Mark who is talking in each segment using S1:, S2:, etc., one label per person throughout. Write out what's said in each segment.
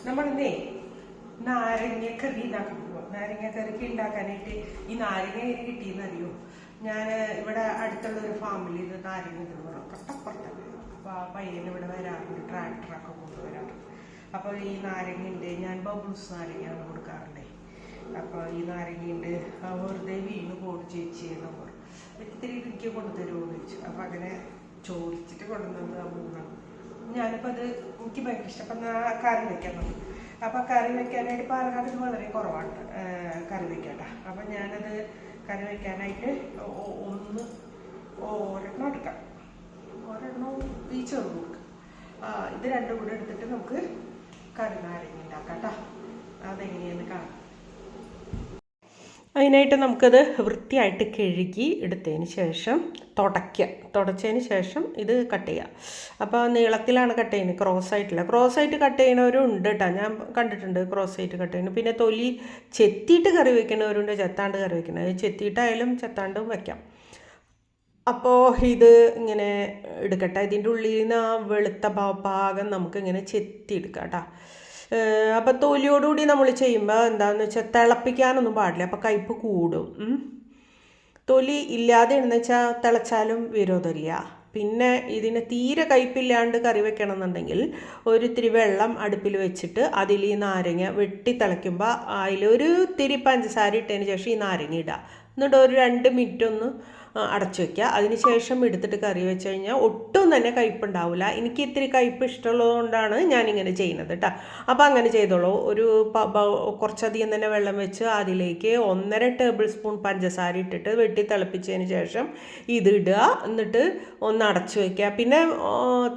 S1: നമ്മളിന്നേ നാരങ്ങക്കറി ഉണ്ടാക്കാൻ പോവാം. നാരങ്ങക്കറിക്ക് ഉണ്ടാക്കാനായിട്ട് ഈ നാരങ്ങ എങ്ങനെ കിട്ടിയെന്ന് അറിയോ? ഞാൻ ഇവിടെ അടുത്തുള്ള ഒരു ഫാമിൽ ഇത് നാരങ്ങ തൊട്ടപ്പുറത്താണ്. അപ്പോൾ ആ പയ്യൻ ഇവിടെ വരാറുണ്ട്, ട്രാക്ടറൊക്കെ കൊണ്ടുവരാറുണ്ട്. അപ്പോൾ ഈ നാരങ്ങയുണ്ട്, ഞാൻ ബബിൾസ് നാരങ്ങയാണ് കൊടുക്കാറുണ്ട്. അപ്പോൾ ഈ നാരങ്ങയുണ്ട് വെറുതെ വീണ് പോട് ചേച്ചി എന്ന് പറഞ്ഞു. ഇത്തിരി എനിക്ക് കൊണ്ടുതരുമോ എന്ന് ചോദിച്ചു. അപ്പോൾ അങ്ങനെ ചോദിച്ചിട്ട് കൊണ്ടുവന്നത് ആ മൂന്നാണ്. ഞാനിപ്പോൾ അത് എനിക്ക് ഭയങ്കര ഇഷ്ടം. അപ്പം കറി വെക്കാൻ തുടങ്ങി. അപ്പം കറി വെക്കാനായിട്ട് പാലക്കാട് വളരെ കുറവാണ് കറി വെക്കാട്ട. അപ്പം ഞാനത് കറി വെക്കാനായിട്ട് ഒരെണ്ണം എടുക്കാം, ഒരെണ്ണം ഈ ചെറു കൊടുക്കാം. ഇത് രണ്ടും കൂടെ എടുത്തിട്ട് നമുക്ക് കറി നാരങ്ങ ഉണ്ടാക്കാം കേട്ടോ. അതെങ്ങനെയാന്ന് കാണാം. അതിനായിട്ട് നമുക്കത് വൃത്തിയായിട്ട് കഴുകി എടുത്തതിന് ശേഷം തുടച്ചതിന് ശേഷം ഇത് കട്ട് ചെയ്യുക. അപ്പോൾ നീളത്തിലാണ് കട്ട് ചെയ്യുന്നത്, ക്രോസായിട്ടില്ല. ക്രോസായിട്ട് കട്ട് ചെയ്യുന്നവരും ഉണ്ട് കേട്ടോ, ഞാൻ കണ്ടിട്ടുണ്ട് ക്രോസായിട്ട് കട്ട് ചെയ്യുന്നത്. പിന്നെ തൊലി ചെത്തിയിട്ട് കറി വയ്ക്കുന്നവരുണ്ട്, ചെത്താണ്ട് കറി വയ്ക്കുന്നത്. ചെത്തിയിട്ടായാലും ചെത്താണ്ടും വയ്ക്കാം. അപ്പോൾ ഇത് ഇങ്ങനെ എടുക്കട്ടെ. ഇതിൻ്റെ ഉള്ളിൽ നിന്ന് ആ വെളുത്ത ഭാഗം നമുക്കിങ്ങനെ ചെത്തിയെടുക്കാം കേട്ടോ. അപ്പം തൊലിയോടുകൂടി നമ്മൾ ചെയ്യുമ്പോൾ എന്താണെന്ന് വെച്ചാൽ തിളപ്പിക്കാനൊന്നും പാടില്ല, അപ്പോൾ കയ്പ്പ് കൂടും. തൊലി ഇല്ലാതെ എന്ന് വെച്ചാൽ തിളച്ചാലും വിരോധമില്ല. പിന്നെ ഇതിന് തീരെ കയ്പില്ലാണ്ട് കറി വെക്കണം എന്നുണ്ടെങ്കിൽ ഒരിത്തിരി വെള്ളം അടുപ്പിൽ വെച്ചിട്ട് അതിൽ ഈ നാരങ്ങ വെട്ടി തിളയ്ക്കുമ്പോൾ അതിലൊരു തിരി പഞ്ചസാര ഇട്ടതിന് ശേഷം ഈ നാരങ്ങ ഇടുക. എന്നിട്ട് ഒരു 2 മിനിറ്റ് ഒന്ന് അടച്ചു വയ്ക്കുക. അതിന് ശേഷം എടുത്തിട്ട് കറി വെച്ച് കഴിഞ്ഞാൽ ഒട്ടും തന്നെ കയ്പ്പുണ്ടാവില്ല. എനിക്ക് ഇത്തിരി കയ്പ്പ് ഇഷ്ടമുള്ളതുകൊണ്ടാണ് ഞാനിങ്ങനെ ചെയ്യുന്നത് കേട്ടോ. അപ്പോൾ അങ്ങനെ ചെയ്തോളൂ. ഒരു കുറച്ചധികം തന്നെ വെള്ളം വെച്ച് അതിലേക്ക് 1.5 ടേബിൾ സ്പൂൺ പഞ്ചസാര ഇട്ടിട്ട് വെട്ടി തിളപ്പിച്ചതിന് ശേഷം ഇതിടുക. എന്നിട്ട് ഒന്ന് അടച്ചു വയ്ക്കുക. പിന്നെ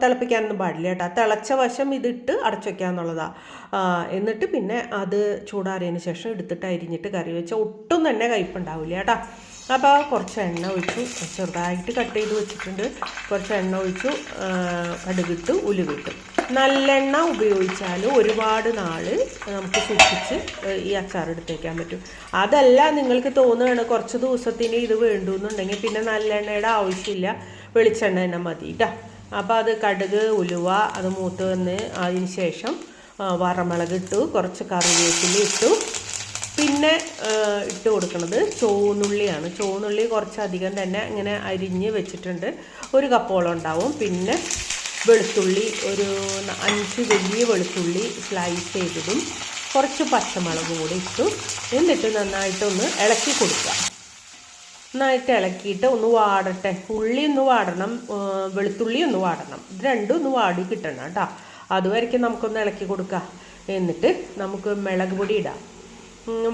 S1: തിളപ്പിക്കാനൊന്നും പാടില്ല കേട്ടോ. തിളച്ച വശം ഇതിട്ട് അടച്ചു വയ്ക്കുക എന്നുള്ളതാണ്. എന്നിട്ട് പിന്നെ അത് ചൂടാറിയതിന് ശേഷം എടുത്തിട്ട് അരിഞ്ഞിട്ട് കറി വെച്ചാൽ ഒട്ടും തന്നെ കയ്പ്പുണ്ടാവില്ല കേട്ടോ. അപ്പോൾ കുറച്ച് എണ്ണ ഒഴിച്ചു, ചെറുതായിട്ട് കട്ട് ചെയ്ത് വെച്ചിട്ടുണ്ട്. കുറച്ച് എണ്ണ ഒഴിച്ചു, കടുകിട്ട് ഉലുവിട്ടു. നല്ലെണ്ണ ഉപയോഗിച്ചാൽ ഒരുപാട് നാൾ നമുക്ക് സൂക്ഷിച്ച് ഈ അച്ചാർ എടുത്തേക്കാൻ പറ്റും. അതല്ല നിങ്ങൾക്ക് തോന്നുകയാണ് കുറച്ച് ദിവസത്തിന് ഇത് വേണ്ടുന്നുണ്ടെങ്കിൽ പിന്നെ നല്ലെണ്ണയുടെ ആവശ്യമില്ല, വെളിച്ചെണ്ണ തന്നെ മതി കേട്ടോ. അപ്പോൾ അത് കടുക് ഉലുവ അത് മൂത്ത് വന്ന് അതിന് ശേഷം വറമുളക് ഇട്ടു, കുറച്ച് കറിവേപ്പില ഇട്ടു. പിന്നെ ഇട്ട് കൊടുക്കുന്നത് ചുവന്നുള്ളിയാണ്. ചുവന്നുള്ളി കുറച്ചധികം തന്നെ ഇങ്ങനെ അരിഞ്ഞ് വെച്ചിട്ടുണ്ട്, 1 കപ്പോളം ഉണ്ടാവും. പിന്നെ വെളുത്തുള്ളി ഒരു 5 വലിയ വെളുത്തുള്ളി സ്ലൈസ് ചെയ്തതും കുറച്ച് പച്ചമുളക് കൂടി ഇട്ടു. എന്നിട്ട് നന്നായിട്ടൊന്ന് ഇളക്കി കൊടുക്കുക. നന്നായിട്ട് ഇളക്കിയിട്ട് ഒന്ന് വാടട്ടെ. ഉള്ളി ഒന്ന് വാടണം, വെളുത്തുള്ളി ഒന്ന് വാടണം. ഇത് രണ്ടും ഒന്ന് വാടി കിട്ടണം കേട്ടോ. അതുവരെയ്ക്കും നമുക്കൊന്ന് ഇളക്കി കൊടുക്കുക. എന്നിട്ട് നമുക്ക് മുളക് പൊടി ഇടാം.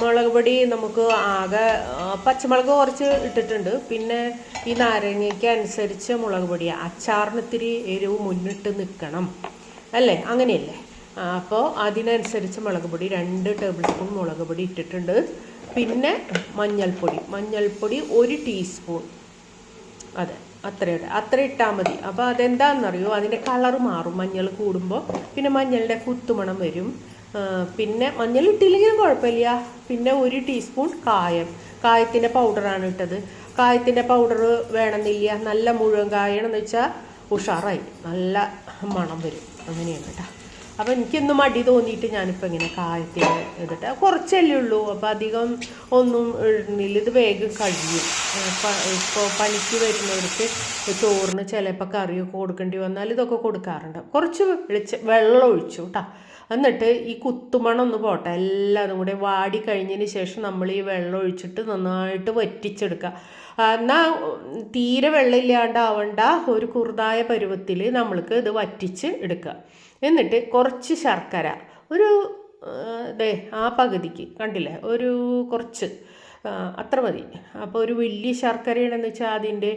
S1: മുളക് പൊടി നമുക്ക് ആകെ പച്ചമുളക് കുറച്ച് ഇട്ടിട്ടുണ്ട്. പിന്നെ ഈ നാരങ്ങയ്ക്ക് അനുസരിച്ച് മുളക് പൊടിയാണ്. അച്ചാറിന് ഇത്തിരി എരിവ് മുന്നിട്ട് നിൽക്കണം അല്ലേ, അങ്ങനെയല്ലേ? അപ്പോൾ അതിനനുസരിച്ച് മുളക് പൊടി 2 ടേബിൾ സ്പൂൺ മുളക് പൊടി ഇട്ടിട്ടുണ്ട്. പിന്നെ മഞ്ഞൾപ്പൊടി 1 ടീസ്പൂൺ, അതെ അത്ര ഇട്ടാൽ മതി. അപ്പോൾ അതെന്താണെന്നറിയോ, അതിൻ്റെ കളറ് മാറും മഞ്ഞൾ കൂടുമ്പോൾ. പിന്നെ മഞ്ഞളുടെ കുത്തുമണം വരും. പിന്നെ മഞ്ഞൾ ഇട്ടില്ലെങ്കിലും കുഴപ്പമില്ല. പിന്നെ 1 ടീസ്പൂൺ കായത്തിൻ്റെ പൗഡറാണ് ഇട്ടത്. കായത്തിൻ്റെ പൗഡർ വേണമെന്നില്ല, നല്ല മുഴുവൻ കായണമെന്ന് വെച്ചാൽ ഉഷാറായി നല്ല മണം വരും, അങ്ങനെയാണ് കേട്ടോ. അപ്പോൾ എനിക്കൊന്നും മടി തോന്നിയിട്ട് ഞാനിപ്പോൾ ഇങ്ങനെ കായത്തിന് ഇതിട്ട് കുറച്ചല്ലേ ഉള്ളൂ. അപ്പോൾ അധികം ഒന്നും ഇടുന്നില്ല, ഇത് വേഗം കഴിയും. ഇപ്പോൾ പണിക്ക് വരുന്നവർക്ക് ചോറിന് ചിലപ്പോൾ കറിയൊക്കെ കൊടുക്കേണ്ടി വന്നാൽ ഇതൊക്കെ കൊടുക്കാറുണ്ട്. കുറച്ച് വെള്ളം ഒഴിച്ചു കേട്ടോ. എന്നിട്ട് ഈ കുത്തുമണം ഒന്ന് പോട്ടെ, എല്ലാതും കൂടെ വാടി കഴിഞ്ഞതിന് ശേഷം നമ്മൾ ഈ വെള്ളം ഒഴിച്ചിട്ട് നന്നായിട്ട് വറ്റിച്ചെടുക്കുക. എന്നാൽ തീരെ വെള്ളമില്ലാണ്ടാവണ്ട, ഒരു കുറുതായ പരുവത്തിൽ നമ്മൾക്ക് ഇത് വറ്റിച്ച് എടുക്കുക. എന്നിട്ട് കുറച്ച് ശർക്കര, ഒരു ആ പകുതിക്ക് കണ്ടില്ലേ, കുറച്ച് അത്ര മതി. അപ്പോൾ ഒരു വലിയ ശർക്കരയാണെന്ന് വെച്ചാൽ അതിൻ്റെ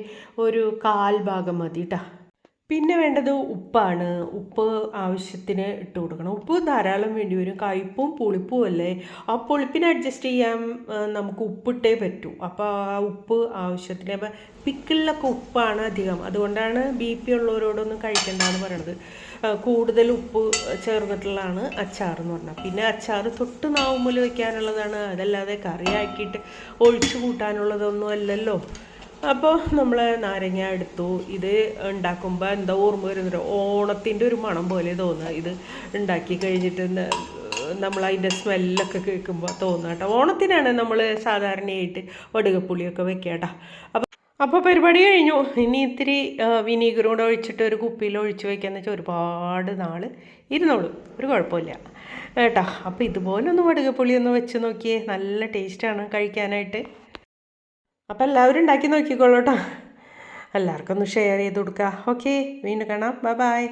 S1: ഒരു 1/4 ഭാഗം മതി കേട്ടോ. പിന്നെ വേണ്ടത് ഉപ്പാണ്. ഉപ്പ് ആവശ്യത്തിന് ഇട്ട് കൊടുക്കണം. ഉപ്പ് ധാരാളം വേണ്ടി വരും, കയ്പും പുളിപ്പും അല്ലേ. ആ പുളിപ്പിനെ അഡ്ജസ്റ്റ് ചെയ്യാൻ നമുക്ക് ഉപ്പിട്ടേ പറ്റൂ. അപ്പോൾ ആ ഉപ്പ് ആവശ്യത്തിന്. അപ്പോൾ പിക്കിളിലൊക്കെ ഉപ്പാണ് അധികം, അതുകൊണ്ടാണ് BP ഉള്ളവരോടൊന്നും കഴിക്കണ്ടെന്ന് പറയണത്. കൂടുതൽ ഉപ്പ് ചേർന്നിട്ടുള്ളതാണ് അച്ചാർ എന്ന് പറഞ്ഞാൽ. പിന്നെ അച്ചാർ തൊട്ട് നാവുമ്മൽ വയ്ക്കാനുള്ളതാണ്, അതല്ലാതെ കറിയാക്കിയിട്ട് ഒഴിച്ചു കൂട്ടാനുള്ളതൊന്നും അല്ലല്ലോ. അപ്പോൾ നമ്മൾ നാരങ്ങ എടുത്തു. ഇത് ഉണ്ടാക്കുമ്പോൾ എന്താ ഓർമ്മ വരുന്നത്, ഓണത്തിൻ്റെ ഒരു മണം പോലെ തോന്നുക. ഇത് ഉണ്ടാക്കി കഴിഞ്ഞിട്ട് നമ്മൾ അതിൻ്റെ സ്മെല്ലൊക്കെ കേൾക്കുമ്പോൾ തോന്നുക കേട്ടോ. ഓണത്തിനാണ് നമ്മൾ സാധാരണയായിട്ട് വടുകപ്പുളിയൊക്കെ വെക്കുക കേട്ടോ. അപ്പോൾ പരിപാടി കഴിഞ്ഞു. ഇനി ഇത്തിരി വിനീഗറും കൂടെ ഒഴിച്ചിട്ട് ഒരു കുപ്പിയിൽ ഒഴിച്ച് വയ്ക്കാന്ന് വെച്ചാൽ ഒരുപാട് നാൾ ഇരുന്നോളും, ഒരു കുഴപ്പമില്ല കേട്ടോ. അപ്പോൾ ഇതുപോലൊന്ന് വടുകപ്പുളി ഒന്ന് വെച്ച് നോക്കിയേ, നല്ല ടേസ്റ്റാണ് കഴിക്കാനായിട്ട്. അപ്പോൾ എല്ലാവരും ഉണ്ടാക്കി നോക്കിക്കോളൂ കേട്ടോ. എല്ലാവർക്കും ഒന്ന് ഷെയർ ചെയ്ത് കൊടുക്കുക. ഓക്കെ, വീണ്ടും കാണാം. Bye bye.